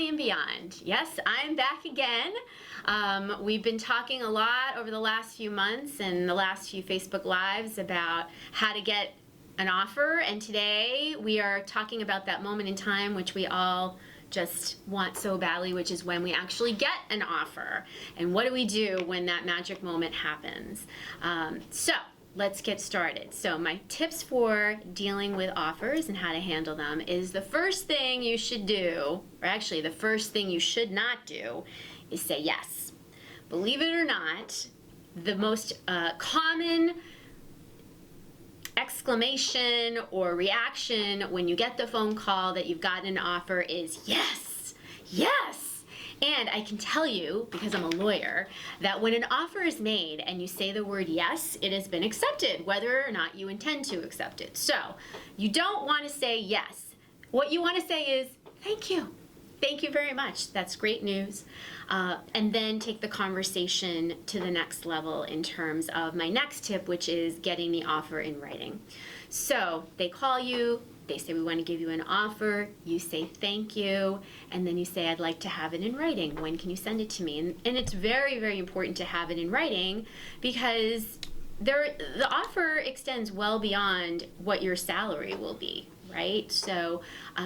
Bentley and beyond. Yes, I'm back again. We've been talking a lot over the last few months and the last few Facebook Lives about how to get an offer, and today we are talking about that moment in time which we all just want so badly, which is when we actually get an offer. And what do we do when that magic moment happens? So let's get started. So my tips for dealing with offers and how to handle them is the first thing you should do, or actually the first thing you should not do, is say yes. Believe it or not, the most common exclamation or reaction when you get the phone call that you've gotten an offer is yes, yes. And I can tell you, because I'm a lawyer, that when an offer is made and you say the word yes, it has been accepted, whether or not you intend to accept it. So you don't want to say yes. What you want to say is thank you. Thank you very much. That's great news. And then take the conversation to the next level in terms of my next tip, which is getting the offer in writing. So they call you, they say we want to give you an offer, you say thank you, and then you say I'd like to have it in writing. When can you send it to me? And it's very, very important to have it in writing because the offer extends well beyond what your salary will be. Right? So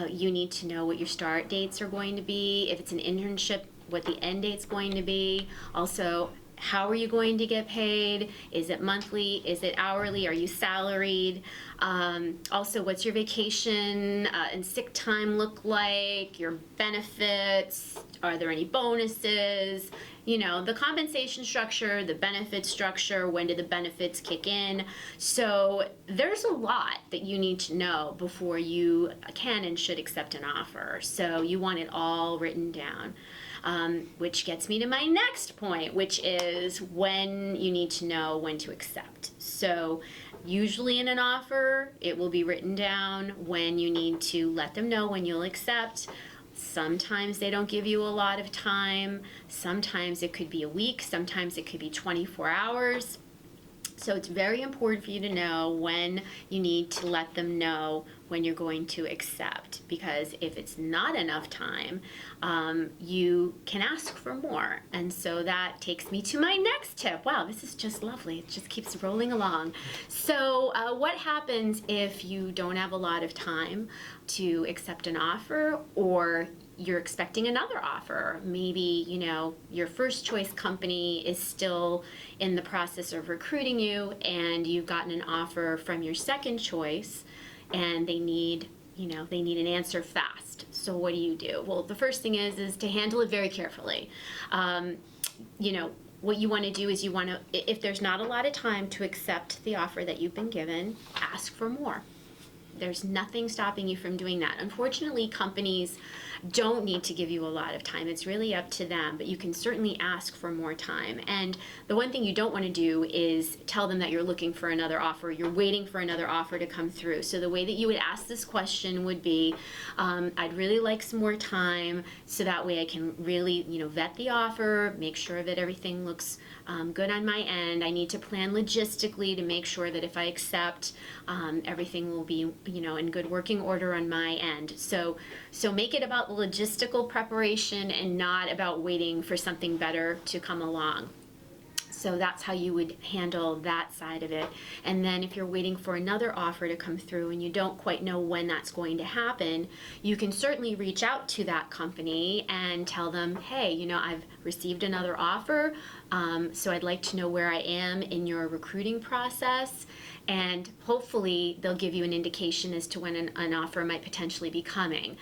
you need to know what your start dates are going to be, if it's an internship, what the end date's going to be. Also, how are you going to get paid? Is it monthly? Is it hourly? Are you salaried? Also, what's your vacation and sick time look like? Your benefits? Are there any bonuses? You know, the compensation structure, the benefit structure, when do the benefits kick in? So there's a lot that you need to know before you can and should accept an offer. So you want it all written down. Which gets me to my next point, which is when you need to know when to accept. So usually in an offer, it will be written down when you need to let them know when you'll accept. Sometimes they don't give you a lot of time. Sometimes it could be a week. Sometimes it could be 24 hours. So it's very important for you to know when you need to let them know when you're going to accept, because if it's not enough time, you can ask for more. And so that takes me to my next tip. Wow, this is just lovely. It just keeps rolling along. So what happens if you don't have a lot of time to accept an offer, or you're expecting another offer? Maybe, you know, your first choice company is still in the process of recruiting you and you've gotten an offer from your second choice and they need an answer fast. So what do? Well, the first thing is to handle it very carefully. What you want to do is if there's not a lot of time to accept the offer that you've been given, ask for more. There's nothing stopping you from doing that. Unfortunately, companies don't need to give you a lot of time. It's really up to them, but you can certainly ask for more time. And the one thing you don't want to do is tell them that you're looking for another offer. You're waiting for another offer to come through. So the way that you would ask this question would be, I'd really like some more time so that way I can really, vet the offer, make sure that everything looks good on my end. I need to plan logistically to make sure that if I accept, everything will be, in good working order on my end. So make it about the logistical preparation and not about waiting for something better to come along. So that's how you would handle that side of it. And then if you're waiting for another offer to come through and you don't quite know when that's going to happen, you can certainly reach out to that company and tell them, hey, I've received another offer, so I'd like to know where I am in your recruiting process. And hopefully they'll give you an indication as to when an offer might potentially be coming.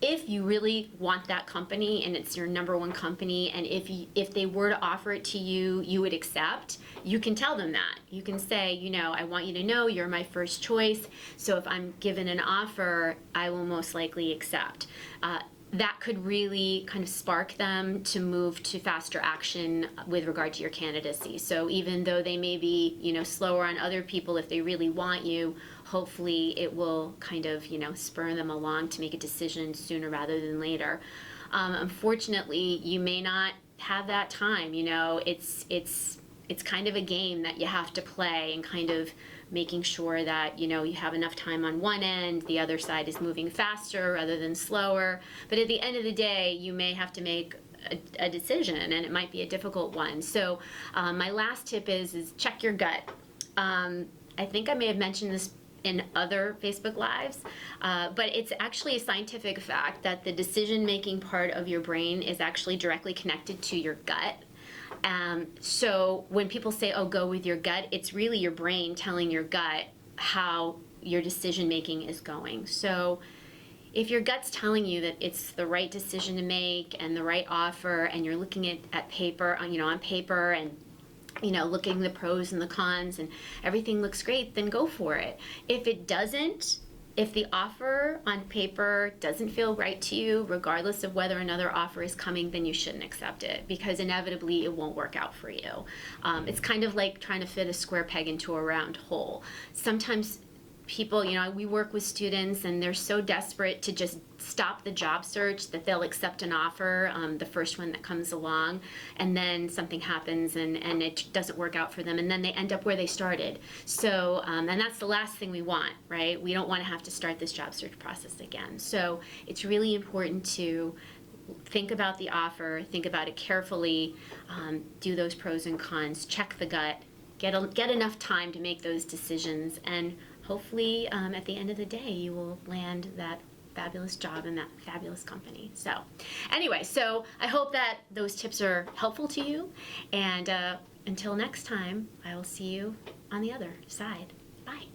If you really want that company and it's your number one company, and if they were to offer it to you, you would accept, you can tell them that. You can say, I want you to know you're my first choice, so if I'm given an offer, I will most likely accept. That could really kind of spark them to move to faster action with regard to your candidacy. So even though they may be, slower on other people, if they really want you, hopefully it will kind of, spur them along to make a decision sooner rather than later. Unfortunately, you may not have that time. It's it's kind of a game that you have to play, and kind of making sure that you have enough time on one end, the other side is moving faster rather than slower. But at the end of the day, you may have to make a decision, and it might be a difficult one. So my last tip is check your gut. I think I may have mentioned this in other Facebook Lives, but it's actually a scientific fact that the decision-making part of your brain is actually directly connected to your gut. So when people say, oh, go with your gut, it's really your brain telling your gut how your decision-making is going. So if your gut's telling you that it's the right decision to make and the right offer, and you're looking at paper, on paper, and looking the pros and the cons, and everything looks great, then go for it. If it doesn't, if the offer on paper doesn't feel right to you, regardless of whether another offer is coming, then you shouldn't accept it, because inevitably it won't work out for you. It's kind of like trying to fit a square peg into a round hole. Sometimes people, we work with students, and they're so desperate to just stop the job search that they'll accept an offer, the first one that comes along, and then something happens and it doesn't work out for them, and then they end up where they started. So, and that's the last thing we want, right? We don't want to have to start this job search process again. So it's really important to think about the offer, think about it carefully, do those pros and cons, check the gut, get enough time to make those decisions, and hopefully at the end of the day you will land that fabulous job in that fabulous company. So anyway, so I hope that those tips are helpful to you, and until next time, I will see you on the other side. Bye.